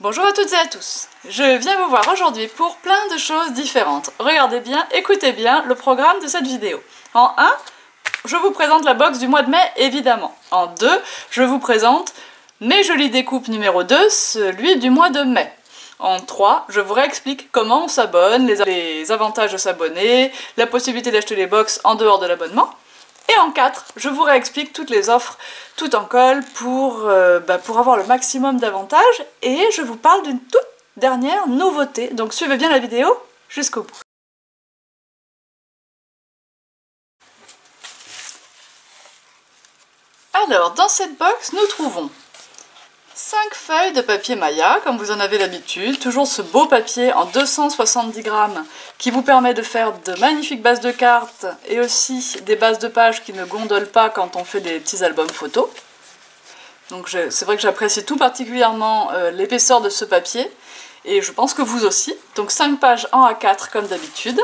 Bonjour à toutes et à tous, je viens vous voir aujourd'hui pour plein de choses différentes. Regardez bien, écoutez bien le programme de cette vidéo. En 1, je vous présente la box du mois de mai, évidemment. En 2, je vous présente mes jolies découpes numéro 2, celui du mois de mai. En 3, je vous réexplique comment on s'abonne, les avantages de s'abonner, la possibilité d'acheter les box en dehors de l'abonnement. Et en 4, je vous réexplique toutes les offres tout en colle pour avoir le maximum d'avantages. Et je vous parle d'une toute dernière nouveauté. Donc suivez bien la vidéo jusqu'au bout. Alors, dans cette box, nous trouvons 5 feuilles de papier Maya, comme vous en avez l'habitude, toujours ce beau papier en 270 grammes qui vous permet de faire de magnifiques bases de cartes et aussi des bases de pages qui ne gondolent pas quand on fait des petits albums photos. Donc c'est vrai que j'apprécie tout particulièrement l'épaisseur de ce papier et je pense que vous aussi. Donc 5 pages en A4 comme d'habitude.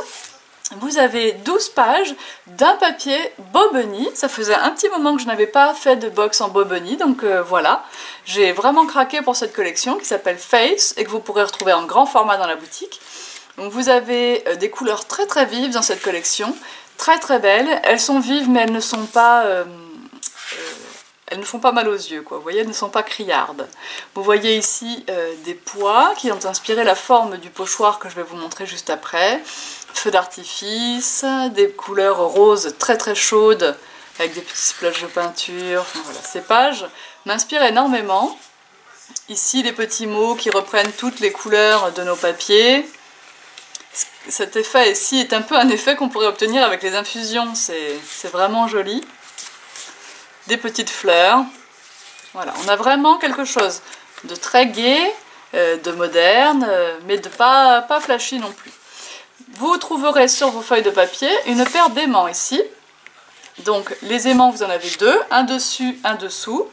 Vous avez 12 pages d'un papier Boboni. Ça faisait un petit moment que je n'avais pas fait de box en Boboni, donc voilà. J'ai vraiment craqué pour cette collection qui s'appelle Face et que vous pourrez retrouver en grand format dans la boutique. Donc vous avez des couleurs très très vives dans cette collection, très très belles. Elles sont vives mais elles ne sont pas... elles ne font pas mal aux yeux, quoi. Vous voyez, elles ne sont pas criardes. Vous voyez ici des pois qui ont inspiré la forme du pochoir que je vais vous montrer juste après. Feux d'artifice, des couleurs roses très très chaudes avec des petits splashes de peinture. Enfin, voilà. Ces pages m'inspirent énormément. Ici, les petits mots qui reprennent toutes les couleurs de nos papiers. Cet effet ici est un peu un effet qu'on pourrait obtenir avec les infusions. C'est vraiment joli. Des petites fleurs. Voilà, on a vraiment quelque chose de très gai, de moderne, mais de pas flashy non plus. Vous trouverez sur vos feuilles de papier une paire d'aimants ici. Donc les aimants, vous en avez deux, un dessus, un dessous.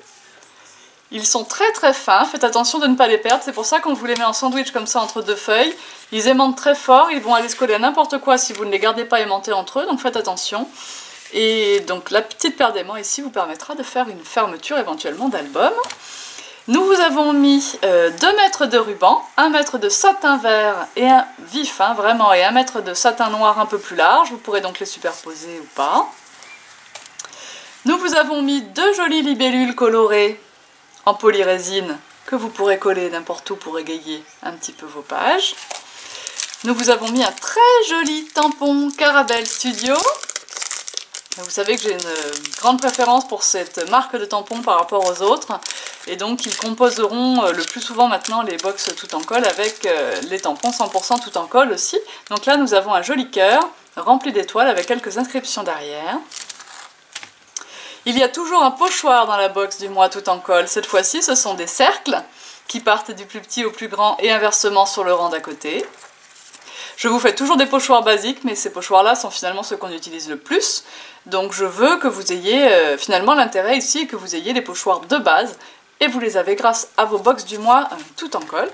Ils sont très très fins, faites attention de ne pas les perdre, c'est pour ça qu'on vous les met en sandwich comme ça entre deux feuilles. Ils aimantent très fort, ils vont aller se coller à n'importe quoi si vous ne les gardez pas aimantés entre eux, donc faites attention. Et donc la petite paire d'aimants ici vous permettra de faire une fermeture éventuellement d'album. Nous vous avons mis 2 mètres de ruban, 1 mètre de satin vert et un vif, hein, vraiment, et 1 mètre de satin noir un peu plus large. Vous pourrez donc les superposer ou pas. Nous vous avons mis 2 jolies libellules colorées en polyrésine que vous pourrez coller n'importe où pour égayer un petit peu vos pages. Nous vous avons mis un très joli tampon Caramel Studio. Vous savez que j'ai une grande préférence pour cette marque de tampons par rapport aux autres. Et donc ils composeront le plus souvent maintenant les box tout en colle avec les tampons 100% tout en colle aussi. Donc là nous avons un joli cœur rempli d'étoiles avec quelques inscriptions derrière. Il y a toujours un pochoir dans la box du mois tout en colle. Cette fois-ci ce sont des cercles qui partent du plus petit au plus grand et inversement sur le rang d'à côté. Je vous fais toujours des pochoirs basiques, mais ces pochoirs-là sont finalement ceux qu'on utilise le plus. Donc je veux que vous ayez finalement l'intérêt ici, que vous ayez les pochoirs de base, et vous les avez grâce à vos box du mois tout en colle.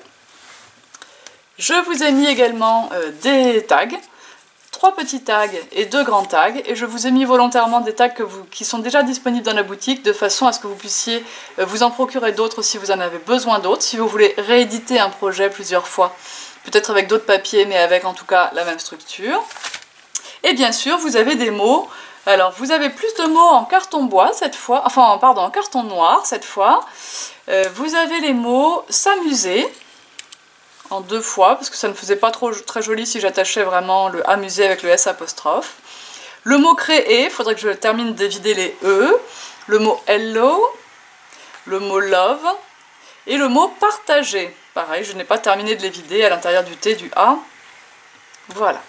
Je vous ai mis également des tags, 3 petits tags et 2 grands tags, et je vous ai mis volontairement des tags qui sont déjà disponibles dans la boutique, de façon à ce que vous puissiez vous en procurer d'autres si vous en avez besoin d'autres, si vous voulez rééditer un projet plusieurs fois. Peut-être avec d'autres papiers, mais avec en tout cas la même structure. Et bien sûr, vous avez des mots. Alors, vous avez plus de mots en carton bois cette fois, enfin, pardon, en carton noir cette fois. Vous avez les mots s'amuser en 2 fois, parce que ça ne faisait pas très joli si j'attachais vraiment le amuser avec le S apostrophe. Le mot créer, il faudrait que je termine de vider les E. Le mot hello, le mot love et le mot partager. Pareil, je n'ai pas terminé de les vider à l'intérieur du T, du A. Voilà.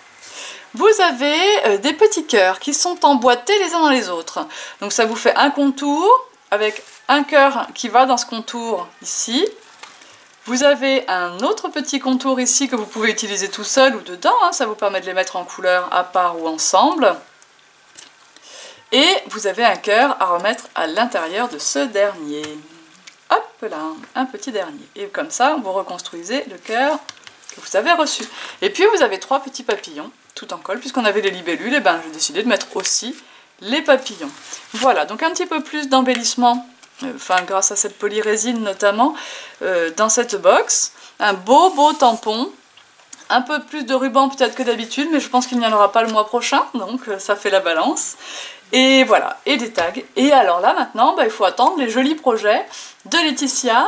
Vous avez des petits cœurs qui sont emboîtés les uns dans les autres. Donc ça vous fait un contour avec un cœur qui va dans ce contour ici. Vous avez un autre petit contour ici que vous pouvez utiliser tout seul ou dedans. Hein, ça vous permet de les mettre en couleur à part ou ensemble. Et vous avez un cœur à remettre à l'intérieur de ce dernier. Hop là, un petit dernier. Et comme ça, vous reconstruisez le cœur que vous avez reçu. Et puis vous avez 3 petits papillons, tout en colle. Puisqu'on avait les libellules, et ben j'ai décidé de mettre aussi les papillons. Voilà, donc un petit peu plus d'embellissement enfin grâce à cette polyrésine notamment, dans cette box. Un beau tampon. Un peu plus de ruban peut-être que d'habitude, mais je pense qu'il n'y en aura pas le mois prochain, donc ça fait la balance. Et voilà, et des tags. Et alors là maintenant, il faut attendre les jolis projets de Laetitia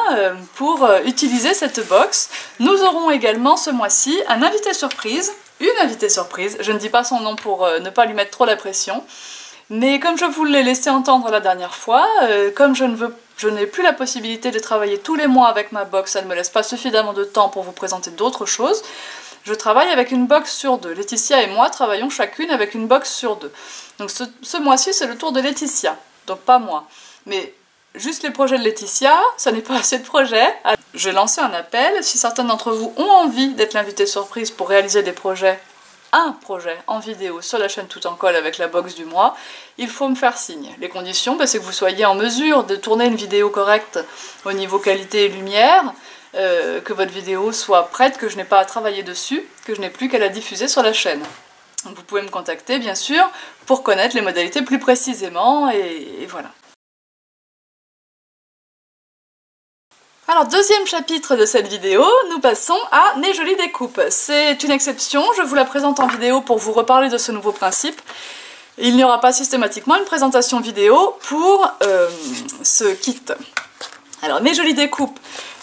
pour utiliser cette box. Nous aurons également ce mois-ci un invité surprise, une invitée surprise. Je ne dis pas son nom pour ne pas lui mettre trop la pression. Mais comme je vous l'ai laissé entendre la dernière fois, comme je n'ai plus la possibilité de travailler tous les mois avec ma box, ça ne me laisse pas suffisamment de temps pour vous présenter d'autres choses. Je travaille avec une box sur 2. Laetitia et moi travaillons chacune avec une box sur 2. Donc ce mois-ci, c'est le tour de Laetitia, donc pas moi. Mais juste les projets de Laetitia, ça n'est pas assez de projets. J'ai lancé un appel, si certains d'entre vous ont envie d'être l'invité surprise pour réaliser des projets, un projet en vidéo sur la chaîne Tout en Colle avec la box du mois, il faut me faire signe. Les conditions, c'est que vous soyez en mesure de tourner une vidéo correcte au niveau qualité et lumière, que votre vidéo soit prête, que je n'ai pas à travailler dessus, que je n'ai plus qu'à la diffuser sur la chaîne. Donc vous pouvez me contacter bien sûr pour connaître les modalités plus précisément et voilà. Alors deuxième chapitre de cette vidéo, nous passons à Mes Jolies Découpes. C'est une exception, je vous la présente en vidéo pour vous reparler de ce nouveau principe. Il n'y aura pas systématiquement une présentation vidéo pour ce kit. Alors Mes Jolies Découpes,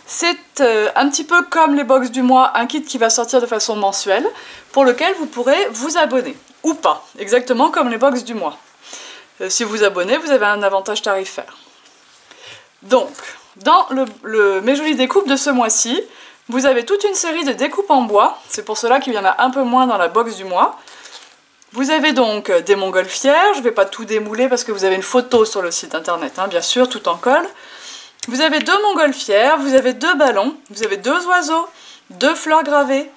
c'est un petit peu comme les box du mois, un kit qui va sortir de façon mensuelle, pour lequel vous pourrez vous abonner, ou pas, exactement comme les box du mois. Si vous abonnez, vous avez un avantage tarifaire. Donc, dans Mes Jolies Découpes de ce mois-ci, vous avez toute une série de découpes en bois, c'est pour cela qu'il y en a un peu moins dans la box du mois. Vous avez donc des montgolfières, je ne vais pas tout démouler parce que vous avez une photo sur le site internet, bien sûr, Tout en Colle. Vous avez 2 montgolfières, vous avez 2 ballons, vous avez 2 oiseaux, 2 fleurs gravées,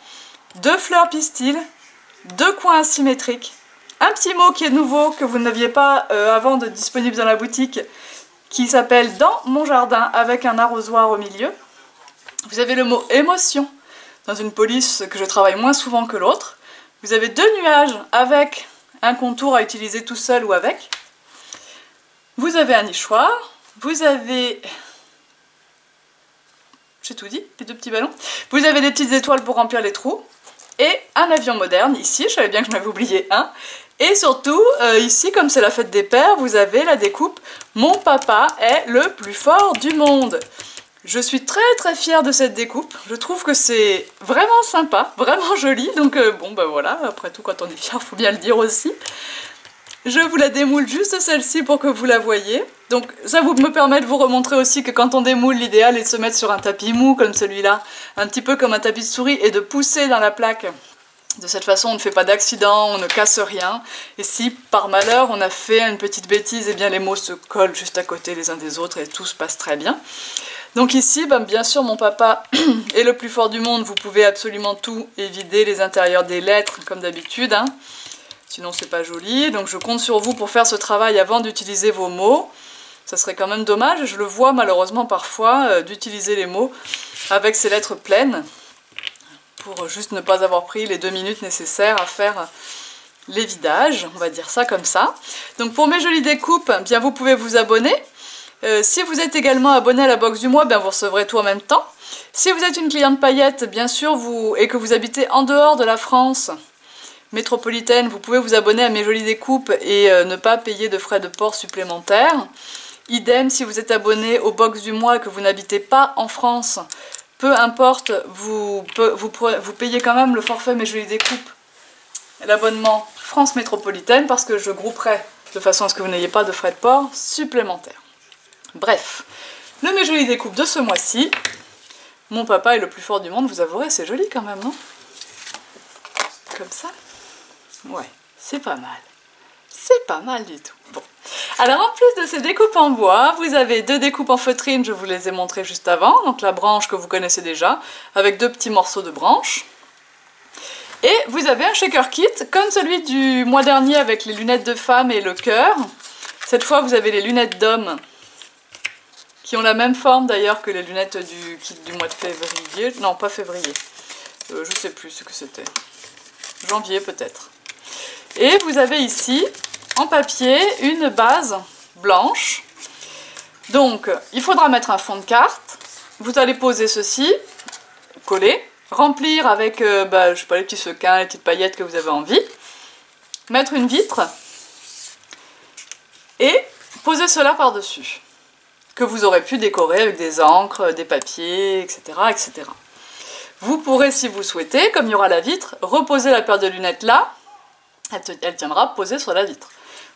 2 fleurs pistils, 2 coins asymétriques, un petit mot qui est nouveau, que vous n'aviez pas avant de disponible dans la boutique, qui s'appelle Dans mon jardin avec un arrosoir au milieu. Vous avez le mot émotion dans une police que je travaille moins souvent que l'autre. Vous avez 2 nuages avec un contour à utiliser tout seul ou avec. Vous avez un nichoir, vous avez... J'ai tout dit, les 2 petits ballons. Vous avez des petites étoiles pour remplir les trous. Et un avion moderne, ici, je savais bien que je m'avais oublié un. Et surtout, ici, comme c'est la fête des pères, vous avez la découpe « Mon papa est le plus fort du monde ». Je suis très fière de cette découpe. Je trouve que c'est vraiment sympa, vraiment joli. Donc voilà, après tout, quand on est fier, il faut bien le dire aussi. Je vous la démoule juste celle-ci pour que vous la voyez. Donc ça me permet de vous remontrer aussi que quand on démoule, l'idéal est de se mettre sur un tapis mou comme celui-là, un petit peu comme un tapis de souris, et de pousser dans la plaque. De cette façon, on ne fait pas d'accident, on ne casse rien. Et si, par malheur, on a fait une petite bêtise, eh bien les mots se collent juste à côté les uns des autres et tout se passe très bien. Donc ici, bien sûr, mon papa est le plus fort du monde. Vous pouvez absolument tout évider, les intérieurs des lettres, comme d'habitude. Sinon, c'est pas joli. Donc je compte sur vous pour faire ce travail avant d'utiliser vos mots. Ça serait quand même dommage, je le vois malheureusement parfois, d'utiliser les mots avec ces lettres pleines, pour juste ne pas avoir pris les 2 minutes nécessaires à faire les vidages, on va dire ça comme ça. Donc pour Mes Jolies Découpes, bien vous pouvez vous abonner. Si vous êtes également abonné à la box du mois, vous recevrez tout en même temps. Si vous êtes une cliente paillette, bien sûr, et que vous habitez en dehors de la France métropolitaine, vous pouvez vous abonner à Mes Jolies Découpes et ne pas payer de frais de port supplémentaires. Idem, si vous êtes abonné aux box du mois et que vous n'habitez pas en France, peu importe, vous payez quand même le forfait Mes Jolies Découpes, l'abonnement France métropolitaine, parce que je grouperai de façon à ce que vous n'ayez pas de frais de port supplémentaires. Bref, le Mes Jolies Découpes de ce mois-ci, mon papa est le plus fort du monde, vous avouerez, c'est joli quand même, non? Comme ça? Ouais, c'est pas mal. C'est pas mal du tout. Bon. Alors en plus de ces découpes en bois, vous avez 2 découpes en feutrine, je vous les ai montrées juste avant, donc la branche que vous connaissez déjà, avec 2 petits morceaux de branche. Et vous avez un shaker kit, comme celui du mois dernier avec les lunettes de femme et le cœur. Cette fois vous avez les lunettes d'homme, qui ont la même forme d'ailleurs que les lunettes du kit du mois de février. Non, pas février. Je sais plus ce que c'était. Janvier peut-être. Et vous avez ici, en papier, une base blanche Donc, il faudra mettre un fond de carte. Vous allez poser ceci, coller, remplir avec, je sais pas, les petits sequins, les petites paillettes que vous avez envie. Mettre une vitre et poser cela par-dessus, que vous aurez pu décorer avec des encres, des papiers, etc., etc. Vous pourrez, si vous souhaitez, comme il y aura la vitre, reposer la paire de lunettes là, elle tiendra posée sur la vitre.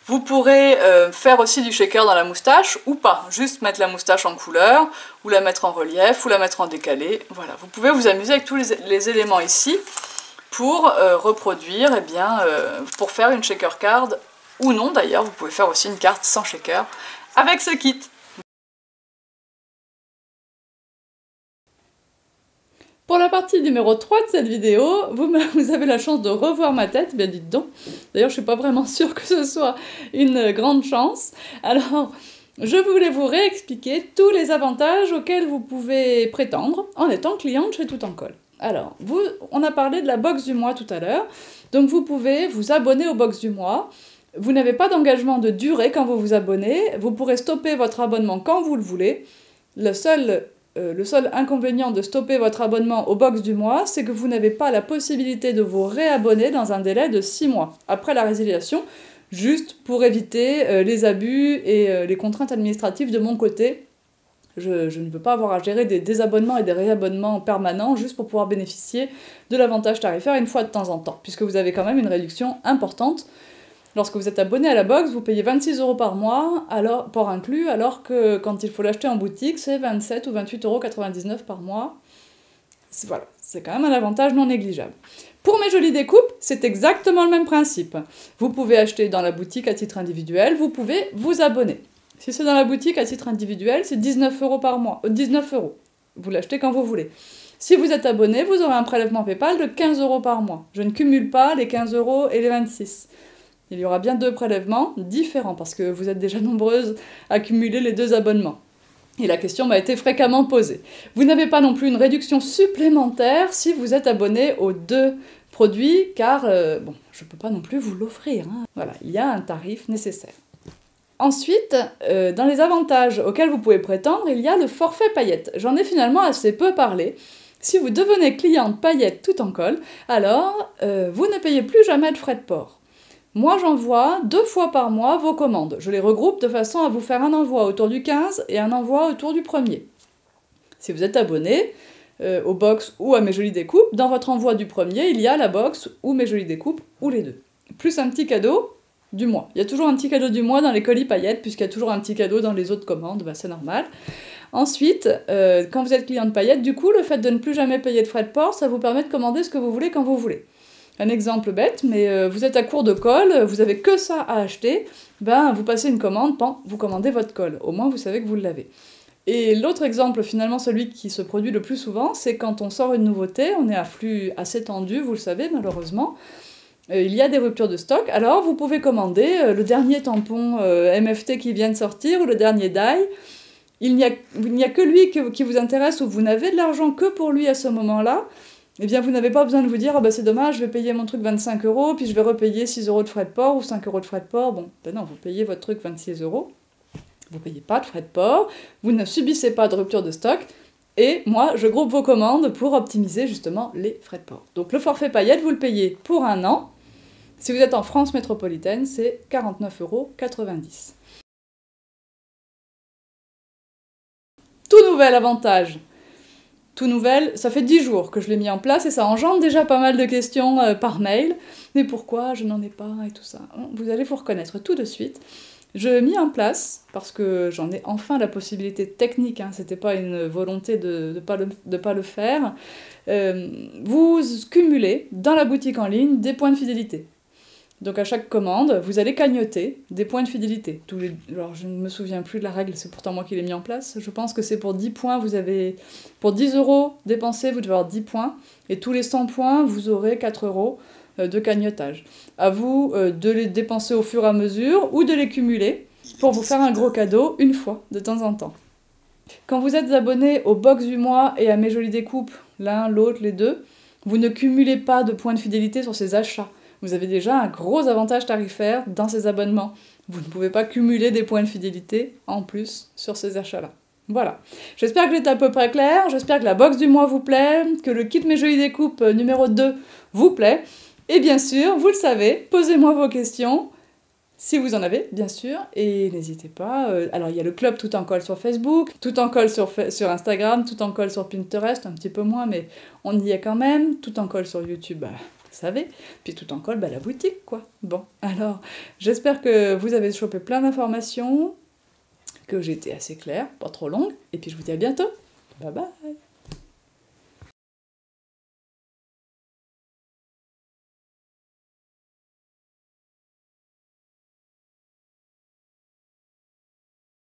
Vous pourrez faire aussi du shaker dans la moustache, ou pas, juste mettre la moustache en couleur, ou la mettre en relief, ou la mettre en décalé, voilà. Vous pouvez vous amuser avec tous les éléments ici, pour reproduire, pour faire une shaker card, ou non d'ailleurs, vous pouvez faire aussi une carte sans shaker, avec ce kit. Pour la partie numéro 3 de cette vidéo, vous avez la chance de revoir ma tête, bien dites donc. D'ailleurs, je suis pas vraiment sûre que ce soit une grande chance. Alors, je voulais vous réexpliquer tous les avantages auxquels vous pouvez prétendre en étant cliente chez Tout en Colle. Alors, on a parlé de la box du mois tout à l'heure, donc vous pouvez vous abonner aux box du mois. Vous n'avez pas d'engagement de durée quand vous vous abonnez, vous pourrez stopper votre abonnement quand vous le voulez. Le seul inconvénient de stopper votre abonnement aux box du mois, c'est que vous n'avez pas la possibilité de vous réabonner dans un délai de 6 mois, après la résiliation, juste pour éviter les abus et les contraintes administratives de mon côté. Je ne veux pas avoir à gérer des désabonnements et des réabonnements permanents juste pour pouvoir bénéficier de l'avantage tarifaire une fois de temps en temps, puisque vous avez quand même une réduction importante. Lorsque vous êtes abonné à la box, vous payez 26 € par mois, port inclus, alors que quand il faut l'acheter en boutique, c'est 27 ou 28,99 € par mois. Voilà, c'est quand même un avantage non négligeable. Pour mes jolies découpes, c'est exactement le même principe. Vous pouvez acheter dans la boutique à titre individuel, vous pouvez vous abonner. Si c'est dans la boutique à titre individuel, c'est 19 € par mois. 19 €. Vous l'achetez quand vous voulez. Si vous êtes abonné, vous aurez un prélèvement PayPal de 15 € par mois. Je ne cumule pas les 15 € et les 26 €. Il y aura bien 2 prélèvements différents, parce que vous êtes déjà nombreuses à cumuler les 2 abonnements. Et la question m'a été fréquemment posée. Vous n'avez pas non plus une réduction supplémentaire si vous êtes abonné aux 2 produits, car je ne peux pas non plus vous l'offrir. Hein. Voilà, il y a un tarif nécessaire. Ensuite, dans les avantages auxquels vous pouvez prétendre, il y a le forfait paillettes. J'en ai finalement assez peu parlé. Si vous devenez cliente paillettes Tout en Colle, alors vous ne payez plus jamais de frais de port. Moi, j'envoie 2 fois par mois vos commandes. Je les regroupe de façon à vous faire un envoi autour du 15 et un envoi autour du 1er. Si vous êtes abonné aux box ou à Mes Jolies Découpes, dans votre envoi du 1er, il y a la box ou Mes Jolies Découpes, ou les deux. Plus un petit cadeau du mois. Il y a toujours un petit cadeau du mois dans les colis paillettes, puisqu'il y a toujours un petit cadeau dans les autres commandes, c'est normal. Ensuite, quand vous êtes client de paillettes, du coup, le fait de ne plus jamais payer de frais de port, ça vous permet de commander ce que vous voulez quand vous voulez. Un exemple bête, mais vous êtes à court de colle, vous avez que ça à acheter, vous passez une commande, vous commandez votre colle. Au moins, vous savez que vous l'avez. Et l'autre exemple, finalement, celui qui se produit le plus souvent, c'est quand on sort une nouveauté, on est à flux assez tendu, vous le savez, malheureusement. Il y a des ruptures de stock, alors vous pouvez commander le dernier tampon MFT qui vient de sortir, ou le dernier die. Il n'y a que lui qui vous intéresse, ou vous n'avez de l'argent que pour lui à ce moment-là. Eh bien, vous n'avez pas besoin de vous dire, c'est dommage, je vais payer mon truc 25 €, puis je vais repayer 6 € de frais de port, ou 5 € de frais de port. Bon, non, vous payez votre truc 26 €, vous ne payez pas de frais de port, vous ne subissez pas de rupture de stock, et moi, je groupe vos commandes pour optimiser justement les frais de port. Donc le forfait paillettes, vous le payez pour 1 an. Si vous êtes en France métropolitaine, c'est 49,90 €. Tout nouvel avantage. Tout nouvelle, ça fait 10 jours que je l'ai mis en place et ça engendre déjà pas mal de questions par mail. Mais pourquoi je n'en ai pas et tout ça. Vous allez vous reconnaître tout de suite. Je l'ai mis en place parce que j'en ai enfin la possibilité technique, c'était pas une volonté de pas le faire. Vous cumulez dans la boutique en ligne des points de fidélité. Donc à chaque commande, vous allez cagnoter des points de fidélité. Alors je ne me souviens plus de la règle, c'est pourtant moi qui l'ai mis en place. Je pense que c'est pour 10 points, pour 10 € dépensés, vous devez avoir 10 points. Et tous les 100 points, vous aurez 4 € de cagnotage. À vous de les dépenser au fur et à mesure ou de les cumuler pour vous faire un gros cadeau une fois, de temps en temps. Quand vous êtes abonné au box du mois et à Mes Jolies Découpes, l'un, l'autre, les deux, vous ne cumulez pas de points de fidélité sur ces achats. vous avez déjà un gros avantage tarifaire dans ces abonnements. Vous ne pouvez pas cumuler des points de fidélité en plus sur ces achats-là. Voilà. J'espère que j'étais à peu près claire, j'espère que la box du mois vous plaît, que le kit Mes Jolies Découpes numéro 2 vous plaît. Et bien sûr, vous le savez, posez-moi vos questions, si vous en avez, bien sûr, et n'hésitez pas. Alors, il y a le club Tout en colle sur Facebook, Tout en colle sur Instagram, Tout en colle sur Pinterest, un petit peu moins, mais on y est quand même. Tout en colle sur YouTube, bah, vous savez. Puis Tout en colle, bah, la boutique, quoi. Bon, alors, j'espère que vous avez chopé plein d'informations, que j'ai été assez claire, pas trop longue, et puis je vous dis à bientôt. Bye bye.